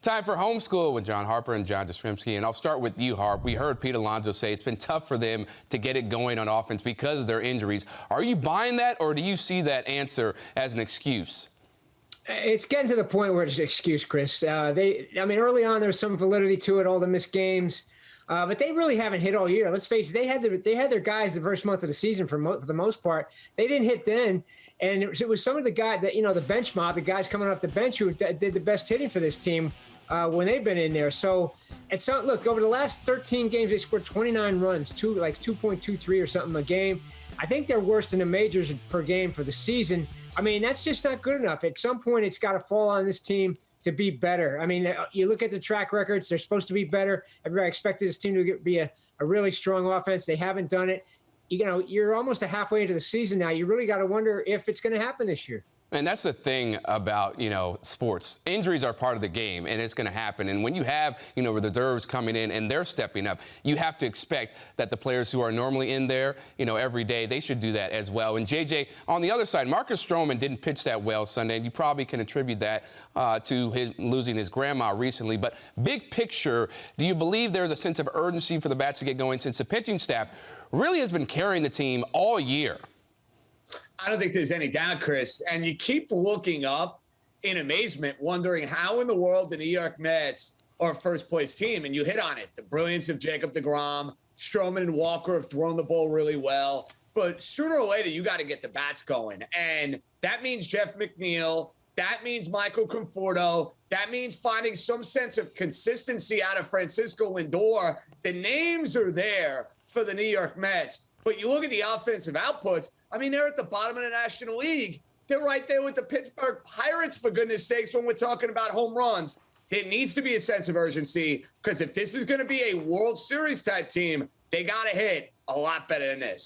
Time for Homeschool with John Harper and John Jastremski. And I'll start with you, Harp. We heard Pete Alonso say it's been tough for them to get it going on offense because of their injuries. Are you buying that, or do you see that answer as an excuse? It's getting to the point where it's an excuse, Chris. Early on there was some validity to it, all the missed games, but they really haven't hit all year. Let's face it, they had their guys the first month of the season for the most part. They didn't hit then, and it was some of the guys that the bench mob, the guys coming off the bench who did the best hitting for this team when they've been in there. So look, over the last 13 games, they scored 29 runs, 2.23 or something a game. I think they're worse than the majors per game for the season. I mean, that's just not good enough. At some point, it's got to fall on this team to be better. I mean, you look at the track records, they're supposed to be better. Everybody expected this team to be a really strong offense. They haven't done it. You're almost halfway into the season now. You really got to wonder if it's going to happen this year. And that's the thing about, sports. Injuries are part of the game, and it's going to happen. And when you have, reserves coming in and they're stepping up, you have to expect that the players who are normally in there, every day, they should do that as well. And, JJ, on the other side, Marcus Stroman didn't pitch that well Sunday, and you probably can attribute that to his losing his grandma recently. But big picture, do you believe there's a sense of urgency for the bats to get going since the pitching staff really has been carrying the team all year? I don't think there's any doubt, Chris. And you keep looking up in amazement, wondering how in the world the New York Mets are a first-place team. And you hit on it. The brilliance of Jacob deGrom, Stroman and Walker have thrown the ball really well. But sooner or later, you got to get the bats going. And that means Jeff McNeil. That means Michael Conforto. That means finding some sense of consistency out of Francisco Lindor. The names are there for the New York Mets. But you look at the offensive outputs, they're at the bottom of the National League. They're right there with the Pittsburgh Pirates, for goodness sakes, when we're talking about home runs. There needs to be a sense of urgency, because if this is going to be a World Series type team, they got to hit a lot better than this.